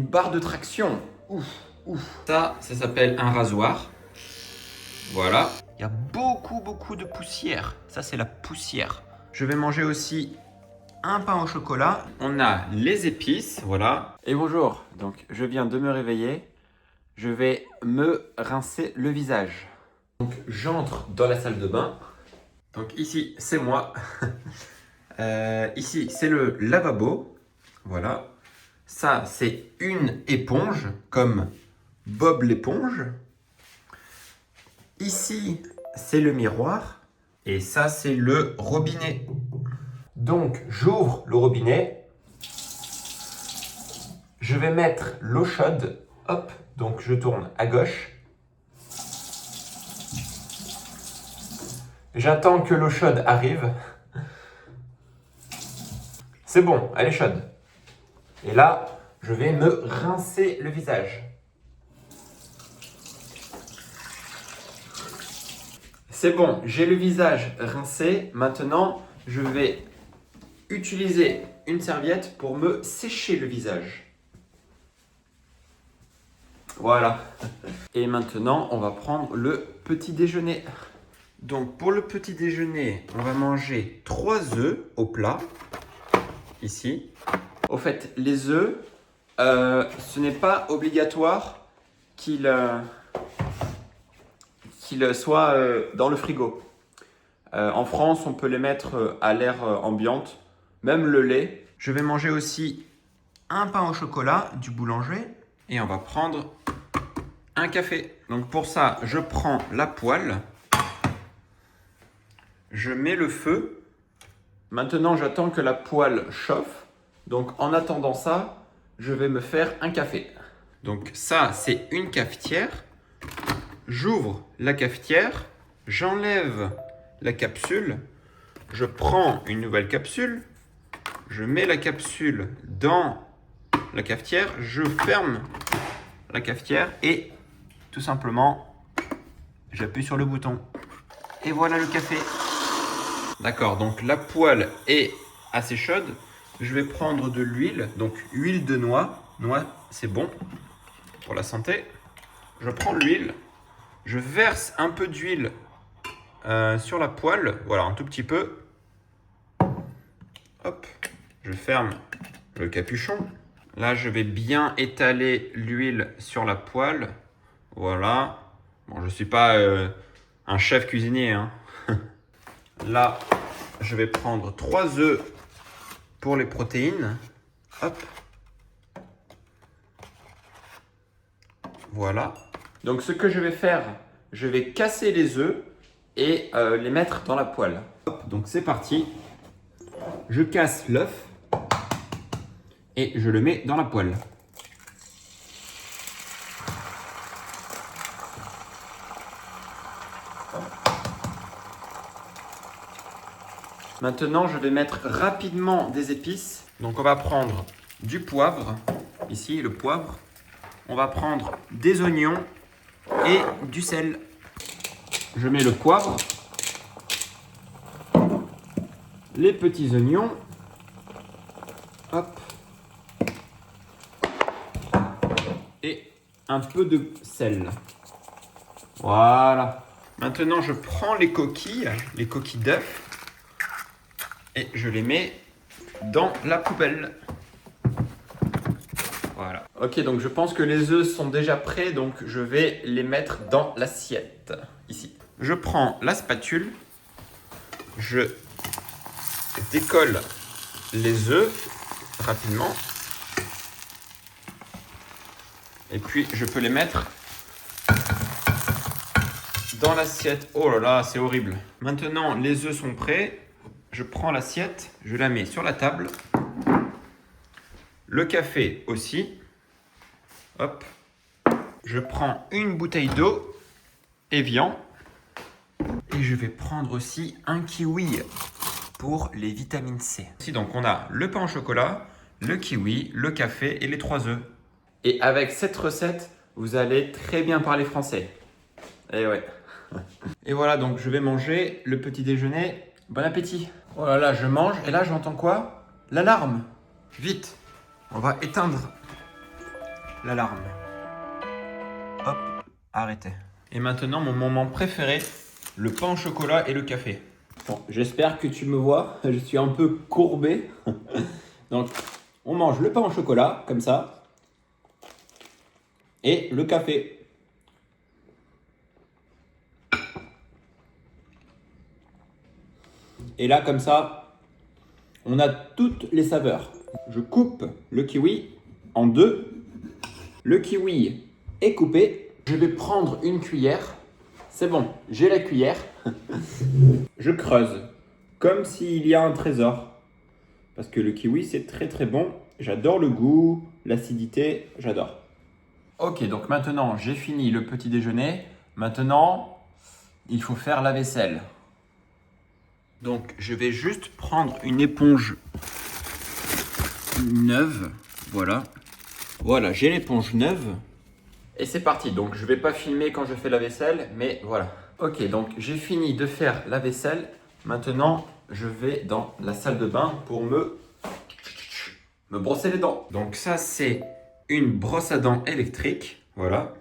Une barre de traction. Ouf, ouf. Ça s'appelle un rasoir. Voilà. Il y a beaucoup de poussière. Ça, c'est la poussière. Je vais manger aussi un pain au chocolat. On a les épices, voilà. Et bonjour. Donc, je viens de me réveiller. Je vais me rincer le visage. Donc, j'entre dans la salle de bain. Donc, ici, c'est moi. Ici, c'est le lavabo. Voilà. Ça, c'est une éponge, comme Bob l'éponge. Ici, c'est le miroir. Et ça, c'est le robinet. Donc, j'ouvre le robinet. Je vais mettre l'eau chaude. Hop, donc je tourne à gauche. J'attends que l'eau chaude arrive. C'est bon, elle est chaude. Et là, je vais me rincer le visage. C'est bon, j'ai le visage rincé. Maintenant, je vais utiliser une serviette pour me sécher le visage. Voilà. Et maintenant, on va prendre le petit déjeuner. Donc, pour le petit déjeuner, on va manger 3 œufs au plat. Ici. Au fait, les œufs, ce n'est pas obligatoire qu'ils soient dans le frigo. En France, on peut les mettre à l'air ambiante, même le lait. Je vais manger aussi un pain au chocolat du boulanger et on va prendre un café. Donc pour ça, je prends la poêle, je mets le feu. Maintenant, j'attends que la poêle chauffe. Donc en attendant ça, je vais me faire un café. Donc ça, c'est une cafetière. J'ouvre la cafetière, j'enlève la capsule, je prends une nouvelle capsule, je mets la capsule dans la cafetière, je ferme la cafetière et tout simplement, j'appuie sur le bouton. Et voilà le café. D'accord, donc la poêle est assez chaude. Je vais prendre de l'huile, donc huile de noix. Noix, c'est bon pour la santé. Je prends l'huile, je verse un peu d'huile sur la poêle, voilà, un tout petit peu. Hop, je ferme le capuchon. Là, je vais bien étaler l'huile sur la poêle. Voilà. Bon, je ne suis pas un chef cuisinier, hein. Là, je vais prendre 3 œufs pour les protéines. Hop. Voilà. Donc, ce que je vais faire, je vais casser les œufs et les mettre dans la poêle. Hop, donc c'est parti. Je casse l'œuf et je le mets dans la poêle. Maintenant, je vais mettre rapidement des épices. Donc, on va prendre du poivre. Ici, le poivre. On va prendre des oignons et du sel. Je mets le poivre, les petits oignons. Hop. Et un peu de sel. Voilà. Maintenant, je prends les coquilles d'œufs. Et je les mets dans la poubelle. Voilà. Ok, donc je pense que les œufs sont déjà prêts, donc je vais les mettre dans l'assiette, ici. Je prends la spatule, je décolle les œufs rapidement. Et puis je peux les mettre dans l'assiette. Oh là là, c'est horrible. Maintenant, les œufs sont prêts. Je prends l'assiette, je la mets sur la table. Le café aussi. Hop. Je prends une bouteille d'eau Evian. Et je vais prendre aussi un kiwi pour les vitamines C. Ici, donc, on a le pain au chocolat, le kiwi, le café et les 3 œufs. Et avec cette recette, vous allez très bien parler français. Et ouais. Et voilà, donc je vais manger le petit déjeuner. Bon appétit. Oh là là, je mange et là j'entends quoi? L'alarme. Vite, on va éteindre l'alarme. Hop, arrêté. Et maintenant, mon moment préféré, le pain au chocolat et le café. Bon, j'espère que tu me vois, je suis un peu courbé. Donc, on mange le pain au chocolat, comme ça, et le café. Et là, comme ça, on a toutes les saveurs. Je coupe le kiwi en deux. Le kiwi est coupé. Je vais prendre une cuillère. C'est bon, j'ai la cuillère. Je creuse comme s'il y a un trésor. Parce que le kiwi, c'est très très bon. J'adore le goût, l'acidité, j'adore. Ok, donc maintenant, j'ai fini le petit déjeuner. Maintenant, il faut faire la vaisselle. Donc, je vais juste prendre une éponge neuve. Voilà. Voilà, j'ai l'éponge neuve. Et c'est parti. Donc, je ne vais pas filmer quand je fais la vaisselle, mais voilà. Ok, donc j'ai fini de faire la vaisselle. Maintenant, je vais dans la salle de bain pour me brosser les dents. Donc ça, c'est une brosse à dents électrique. Voilà.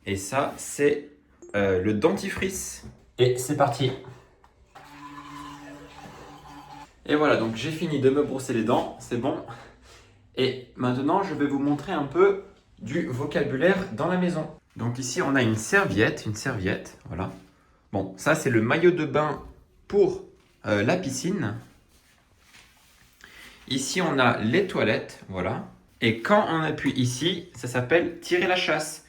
Et ça, c'est le dentifrice. Et c'est parti. Et voilà, donc j'ai fini de me brosser les dents. C'est bon. Et maintenant, je vais vous montrer un peu du vocabulaire dans la maison. Donc ici, on a une serviette, voilà. Bon, ça, c'est le maillot de bain pour la piscine. Ici, on a les toilettes, voilà. Et quand on appuie ici, ça s'appelle tirer la chasse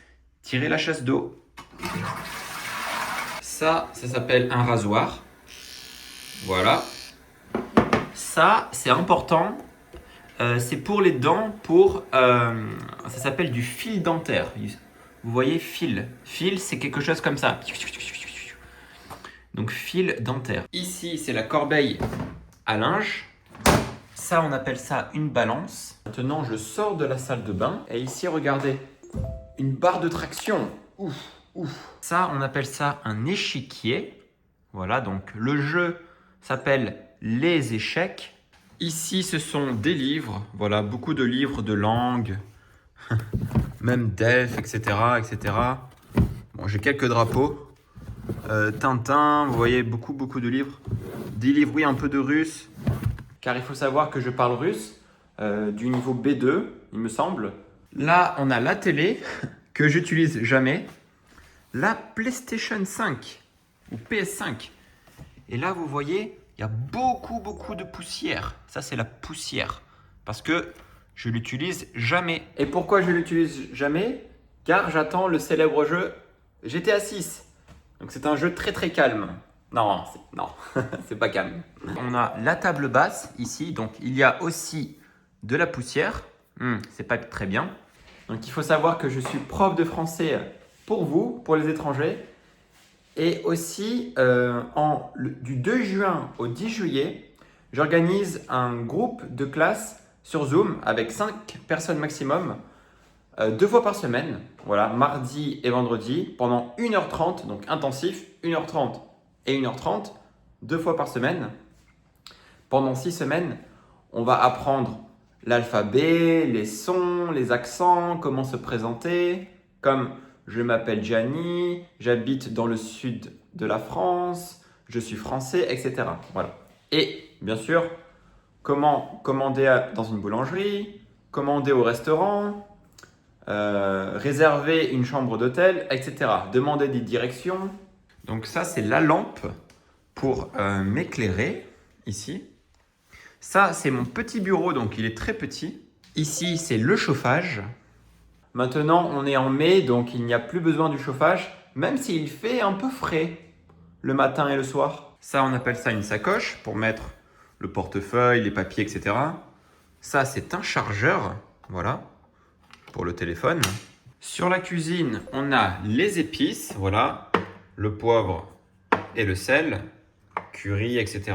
d'eau. Ça s'appelle un rasoir. Voilà. Ça, c'est important. C'est pour les dents, ça s'appelle du fil dentaire. Vous voyez, fil. Fil, c'est quelque chose comme ça. Donc, fil dentaire. Ici, c'est la corbeille à linge. Ça, on appelle ça une balance. Maintenant, je sors de la salle de bain. Et ici, regardez, une barre de traction. Ouf, ouf. Ça, on appelle ça un échiquier. Voilà, donc le jeu s'appelle les échecs. Ici, ce sont des livres. Voilà, beaucoup de livres de langue, même d'elfes, etc., etc. Bon, j'ai quelques drapeaux. Tintin, vous voyez, beaucoup de livres. Des livres, oui, un peu de russe. Car il faut savoir que je parle russe, du niveau B2, il me semble. Là, on a la télé, que j'utilise jamais. La PlayStation 5, ou PS5. Et là, vous voyez, il y a beaucoup de poussière. Ça, c'est la poussière. Parce que je l'utilise jamais. Et pourquoi je l'utilise jamais? Car j'attends le célèbre jeu GTA 6. Donc c'est un jeu très calme. Non, c'est pas calme. On a la table basse ici. Donc il y a aussi de la poussière. C'est pas très bien. Donc il faut savoir que je suis prof de français pour vous, pour les étrangers. Et aussi, du 2 juin au 10 juillet, j'organise un groupe de classe sur Zoom avec 5 personnes maximum, 2 fois par semaine, voilà, mardi et vendredi, pendant 1h30, donc intensif, 1h30 et 1h30, 2 fois par semaine. Pendant 6 semaines, on va apprendre l'alphabet, les sons, les accents, comment se présenter, comme je m'appelle Gianni, j'habite dans le sud de la France, je suis français, etc. Voilà. Et bien sûr, comment commander dans une boulangerie, commander au restaurant, réserver une chambre d'hôtel, etc. Demander des directions. Donc ça, c'est la lampe pour m'éclairer ici. Ça, c'est mon petit bureau, donc il est très petit. Ici, c'est le chauffage. Maintenant, on est en mai, donc il n'y a plus besoin du chauffage, même s'il fait un peu frais le matin et le soir. Ça, on appelle ça une sacoche pour mettre le portefeuille, les papiers, etc. Ça, c'est un chargeur, voilà, pour le téléphone. Sur la cuisine, on a les épices, voilà, le poivre et le sel, curry, etc.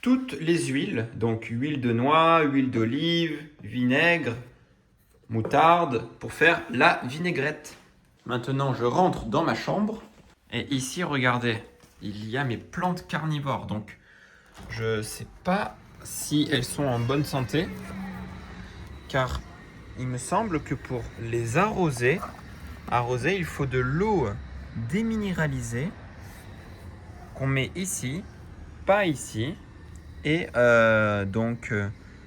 Toutes les huiles, donc huile de noix, huile d'olive, vinaigre, moutarde, pour faire la vinaigrette. Maintenant, je rentre dans ma chambre. Et ici, regardez, il y a mes plantes carnivores. Donc, je ne sais pas si elles sont en bonne santé. car il me semble que pour les arroser, il faut de l'eau déminéralisée qu'on met ici, pas ici. Et donc,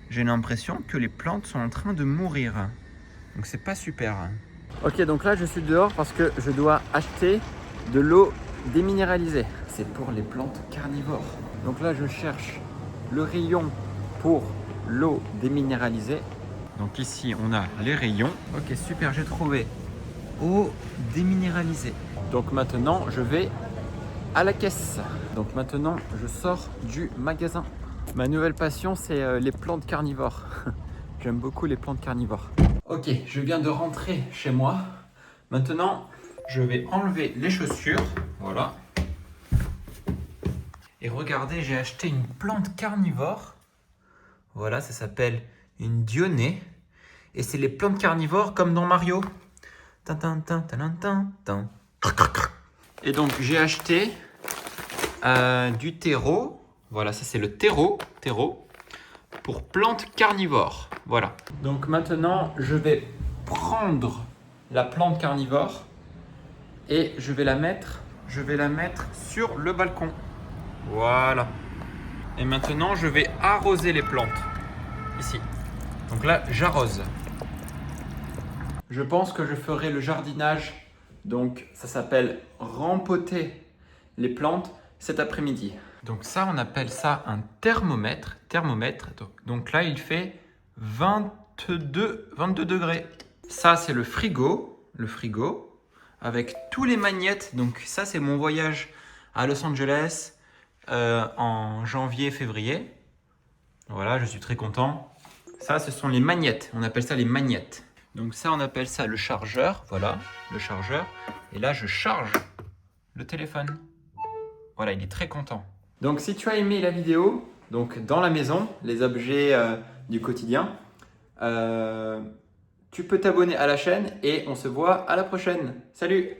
j'ai l'impression que les plantes sont en train de mourir. Donc, c'est pas super. Ok, donc là, je suis dehors parce que je dois acheter de l'eau déminéralisée. C'est pour les plantes carnivores. Donc là, je cherche le rayon pour l'eau déminéralisée. Donc ici, on a les rayons. Ok, super, j'ai trouvé eau déminéralisée. Donc maintenant, je vais à la caisse. Donc maintenant, je sors du magasin. Ma nouvelle passion, c'est les plantes carnivores. J'aime beaucoup les plantes carnivores. Ok, je viens de rentrer chez moi. Maintenant, je vais enlever les chaussures. Voilà. Et regardez, j'ai acheté une plante carnivore. Voilà, ça s'appelle une dionée. Et c'est les plantes carnivores comme dans Mario. Et donc, j'ai acheté du terreau. Voilà, ça c'est le terreau pour plantes carnivores. Voilà. Donc maintenant, je vais prendre la plante carnivore et je vais la mettre sur le balcon. Voilà. Et maintenant, je vais arroser les plantes ici. Donc là, j'arrose. Je pense que je ferai le jardinage. Donc ça s'appelle rempoter les plantes cet après-midi. Donc ça, on appelle ça un thermomètre. Donc là, il fait 22 degrés. Ça, c'est le frigo. Avec tous les magnettes. Donc ça, c'est mon voyage à Los Angeles en janvier-février. Voilà, je suis très content. Ça, ce sont les magnettes. On appelle ça les magnettes. Donc ça, on appelle ça le chargeur. Voilà, le chargeur. Et là, je charge le téléphone. Voilà, il est très content. Donc si tu as aimé la vidéo, donc dans la maison, les objets du quotidien, tu peux t'abonner à la chaîne et on se voit à la prochaine. Salut!